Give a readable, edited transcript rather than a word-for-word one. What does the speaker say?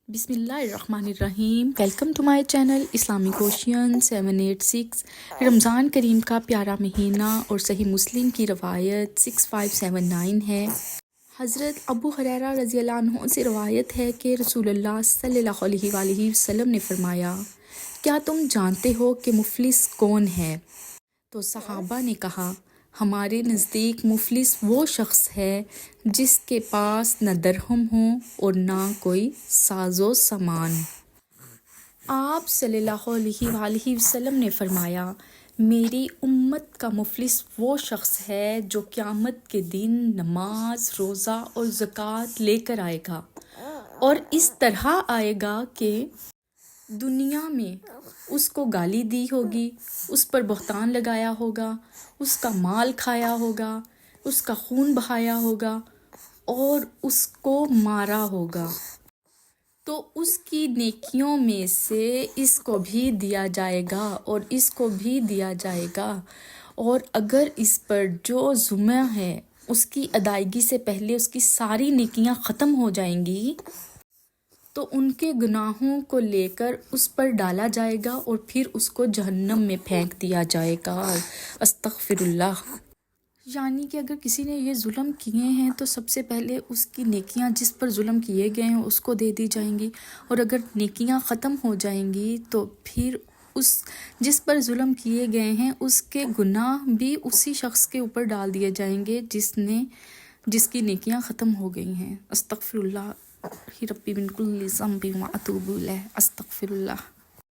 بسم اللہ الرحمن الرحیم۔ Welcome to my channel Islamic کوشین 786۔ رمضان کریم کا پیارا مہینہ اور صحیح مسلم کی روایت 6579 ہے۔ حضرت ابو ہریرہ رضی اللہ عنہ سے روایت ہے کہ رسول اللہ صلی اللہ علیہ وآلہ وسلم نے فرمایا، کیا تم جانتے ہو کہ مفلس کون ہے؟ تو صحابہ نے کہا، ہمارے نزدیک مفلس وہ شخص ہے جس کے پاس نہ درہم ہو اور نہ کوئی ساز و سامان۔ آپ صلی اللہ علیہ وآلہ وسلم نے فرمایا، میری امت کا مفلس وہ شخص ہے جو قیامت کے دن نماز، روزہ اور زکوٰۃ لے کر آئے گا، اور اس طرح آئے گا کہ دنیا میں اس کو گالی دی ہوگی، اس پر بہتان لگایا ہوگا، اس کا مال کھایا ہوگا، اس کا خون بہایا ہوگا اور اس کو مارا ہوگا، تو اس کی نیکیوں میں سے اس کو بھی دیا جائے گا اور اس کو بھی دیا جائے گا، اور اگر اس پر جو ذمہ ہے اس کی ادائیگی سے پہلے اس کی ساری نیکیاں ختم ہو جائیں گی تو ان کے گناہوں کو لے کر اس پر ڈالا جائے گا اور پھر اس کو جہنم میں پھینک دیا جائے گا۔ استغفر اللہ۔ یعنی کہ اگر کسی نے یہ ظلم کیے ہیں تو سب سے پہلے اس کی نیکیاں جس پر ظلم کیے گئے ہیں اس کو دے دی جائیں گی، اور اگر نیکیاں ختم ہو جائیں گی تو پھر اس جس پر ظلم کیے گئے ہیں اس کے گناہ بھی اسی شخص کے اوپر ڈال دیے جائیں گے جس کی نیکیاں ختم ہو گئی ہیں۔ استغفر اللہ ربی من کل ذنب و اتوب الیہ۔ استغفر اللہ۔